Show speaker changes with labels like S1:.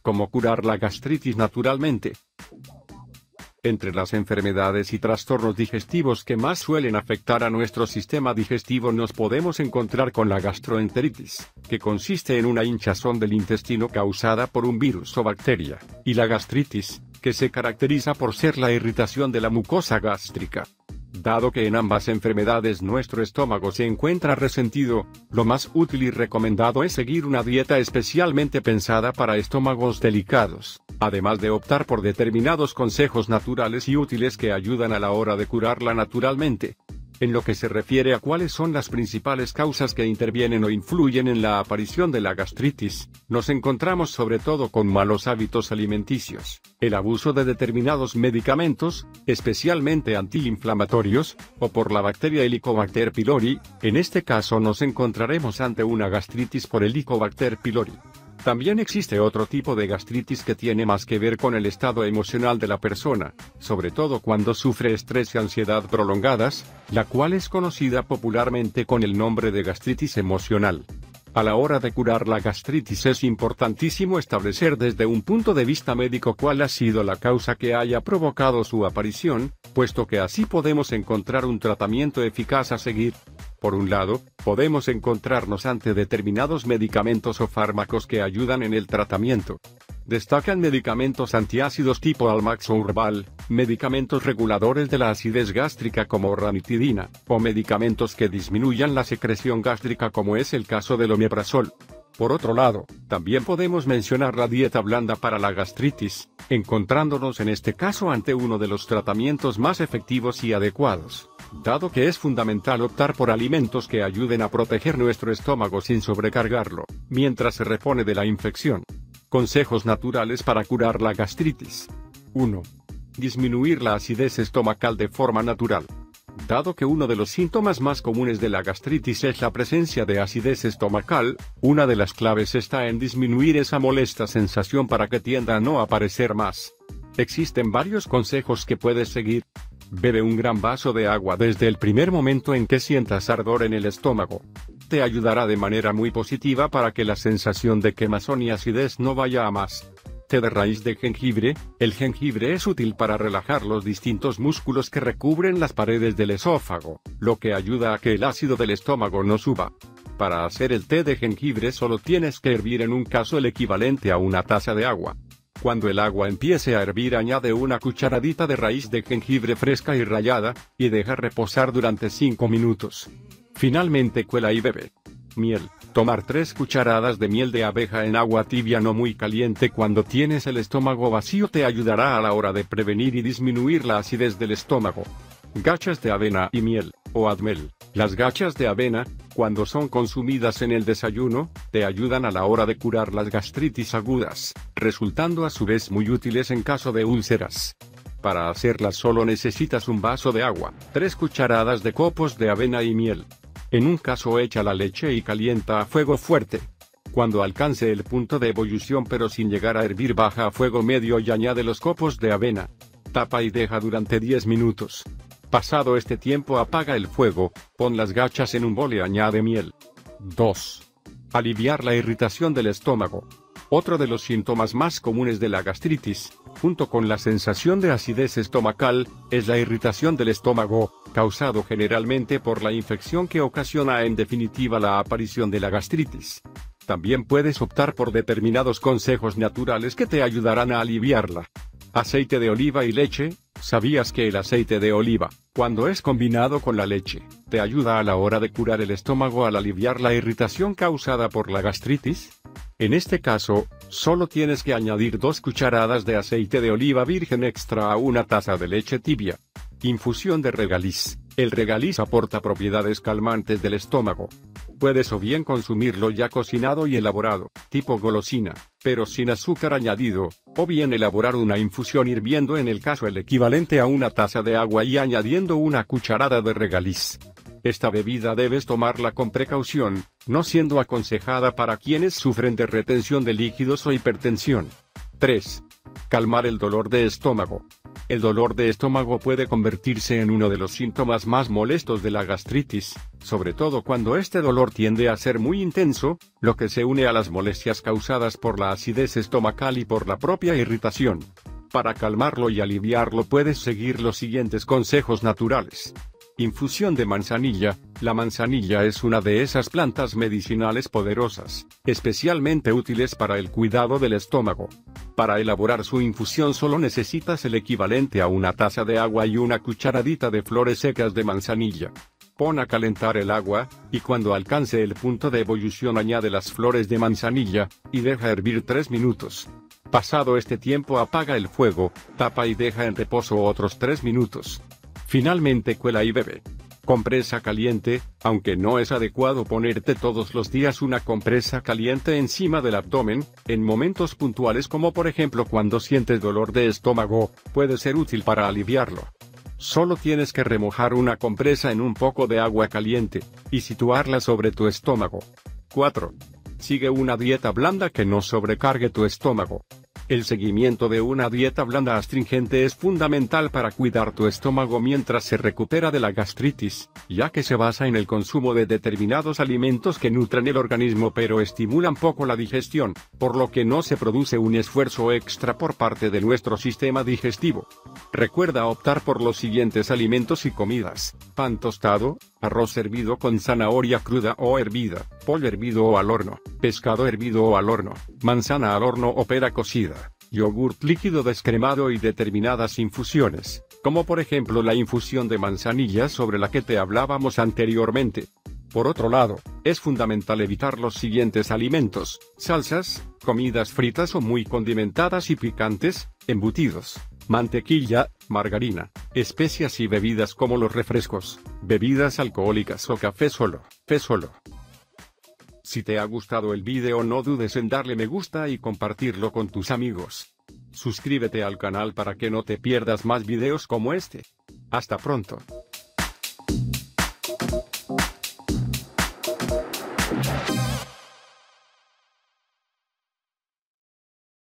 S1: ¿Cómo curar la gastritis naturalmente? Entre las enfermedades y trastornos digestivos que más suelen afectar a nuestro sistema digestivo nos podemos encontrar con la gastroenteritis, que consiste en una hinchazón del intestino causada por un virus o bacteria, y la gastritis, que se caracteriza por ser la irritación de la mucosa gástrica. Dado que en ambas enfermedades nuestro estómago se encuentra resentido, lo más útil y recomendado es seguir una dieta especialmente pensada para estómagos delicados, además de optar por determinados consejos naturales y útiles que ayudan a la hora de curarla naturalmente. En lo que se refiere a cuáles son las principales causas que intervienen o influyen en la aparición de la gastritis, nos encontramos sobre todo con malos hábitos alimenticios, el abuso de determinados medicamentos, especialmente antiinflamatorios, o por la bacteria Helicobacter pylori. En este caso nos encontraremos ante una gastritis por Helicobacter pylori. También existe otro tipo de gastritis que tiene más que ver con el estado emocional de la persona, sobre todo cuando sufre estrés y ansiedad prolongadas, la cual es conocida popularmente con el nombre de gastritis emocional. A la hora de curar la gastritis es importantísimo establecer desde un punto de vista médico cuál ha sido la causa que haya provocado su aparición, puesto que así podemos encontrar un tratamiento eficaz a seguir. Por un lado, podemos encontrarnos ante determinados medicamentos o fármacos que ayudan en el tratamiento. Destacan medicamentos antiácidos tipo Almax o Urbal, medicamentos reguladores de la acidez gástrica como ranitidina, o medicamentos que disminuyan la secreción gástrica como es el caso del omeprazol. Por otro lado, también podemos mencionar la dieta blanda para la gastritis, encontrándonos en este caso ante uno de los tratamientos más efectivos y adecuados, dado que es fundamental optar por alimentos que ayuden a proteger nuestro estómago sin sobrecargarlo, mientras se repone de la infección. Consejos naturales para curar la gastritis. 1. Disminuir la acidez estomacal de forma natural. Dado que uno de los síntomas más comunes de la gastritis es la presencia de acidez estomacal, una de las claves está en disminuir esa molesta sensación para que tienda a no aparecer más. Existen varios consejos que puedes seguir. Bebe un gran vaso de agua desde el primer momento en que sientas ardor en el estómago. Te ayudará de manera muy positiva para que la sensación de quemazón y acidez no vaya a más. Té de raíz de jengibre. El jengibre es útil para relajar los distintos músculos que recubren las paredes del esófago, lo que ayuda a que el ácido del estómago no suba. Para hacer el té de jengibre solo tienes que hervir en un caso el equivalente a una taza de agua. Cuando el agua empiece a hervir, añade una cucharadita de raíz de jengibre fresca y rallada, y deja reposar durante 5 minutos. Finalmente cuela y bebe. Miel. Tomar 3 cucharadas de miel de abeja en agua tibia no muy caliente cuando tienes el estómago vacío te ayudará a la hora de prevenir y disminuir la acidez del estómago. Gachas de avena y miel, o admel. Las gachas de avena, cuando son consumidas en el desayuno, te ayudan a la hora de curar las gastritis agudas, resultando a su vez muy útiles en caso de úlceras. Para hacerlas solo necesitas un vaso de agua, 3 cucharadas de copos de avena y miel. En un caso echa la leche y calienta a fuego fuerte. Cuando alcance el punto de ebullición pero sin llegar a hervir, baja a fuego medio y añade los copos de avena. Tapa y deja durante 10 minutos. Pasado este tiempo apaga el fuego, pon las gachas en un bol y añade miel. 2. Aliviar la irritación del estómago. Otro de los síntomas más comunes de la gastritis, junto con la sensación de acidez estomacal, es la irritación del estómago, causado generalmente por la infección que ocasiona en definitiva la aparición de la gastritis. También puedes optar por determinados consejos naturales que te ayudarán a aliviarla. Aceite de oliva y leche. ¿Sabías que el aceite de oliva, cuando es combinado con la leche, te ayuda a la hora de curar el estómago al aliviar la irritación causada por la gastritis? En este caso, solo tienes que añadir 2 cucharadas de aceite de oliva virgen extra a una taza de leche tibia. Infusión de regaliz. El regaliz aporta propiedades calmantes del estómago. Puedes o bien consumirlo ya cocinado y elaborado, tipo golosina, pero sin azúcar añadido, o bien elaborar una infusión hirviendo en el caso el equivalente a una taza de agua y añadiendo una cucharada de regaliz. Esta bebida debes tomarla con precaución, no siendo aconsejada para quienes sufren de retención de líquidos o hipertensión. 3. Calmar el dolor de estómago. El dolor de estómago puede convertirse en uno de los síntomas más molestos de la gastritis, sobre todo cuando este dolor tiende a ser muy intenso, lo que se une a las molestias causadas por la acidez estomacal y por la propia irritación. Para calmarlo y aliviarlo puedes seguir los siguientes consejos naturales. Infusión de manzanilla. La manzanilla es una de esas plantas medicinales poderosas, especialmente útiles para el cuidado del estómago. Para elaborar su infusión solo necesitas el equivalente a una taza de agua y una cucharadita de flores secas de manzanilla. Pon a calentar el agua, y cuando alcance el punto de ebullición añade las flores de manzanilla, y deja hervir 3 minutos. Pasado este tiempo apaga el fuego, tapa y deja en reposo otros 3 minutos. Finalmente cuela y bebe. Compresa caliente. Aunque no es adecuado ponerte todos los días una compresa caliente encima del abdomen, en momentos puntuales como por ejemplo cuando sientes dolor de estómago, puede ser útil para aliviarlo. Solo tienes que remojar una compresa en un poco de agua caliente, y situarla sobre tu estómago. 4. Sigue una dieta blanda que no sobrecargue tu estómago. El seguimiento de una dieta blanda astringente es fundamental para cuidar tu estómago mientras se recupera de la gastritis, ya que se basa en el consumo de determinados alimentos que nutren el organismo pero estimulan poco la digestión, por lo que no se produce un esfuerzo extra por parte de nuestro sistema digestivo. Recuerda optar por los siguientes alimentos y comidas: pan tostado, arroz hervido con zanahoria cruda o hervida, pollo hervido o al horno, pescado hervido o al horno, manzana al horno o pera cocida, yogurt líquido descremado y determinadas infusiones, como por ejemplo la infusión de manzanilla sobre la que te hablábamos anteriormente. Por otro lado, es fundamental evitar los siguientes alimentos: salsas, comidas fritas o muy condimentadas y picantes, embutidos, mantequilla, margarina, especias y bebidas como los refrescos, bebidas alcohólicas o café solo. Si te ha gustado el video no dudes en darle me gusta y compartirlo con tus amigos. Suscríbete al canal para que no te pierdas más videos como este. Hasta pronto.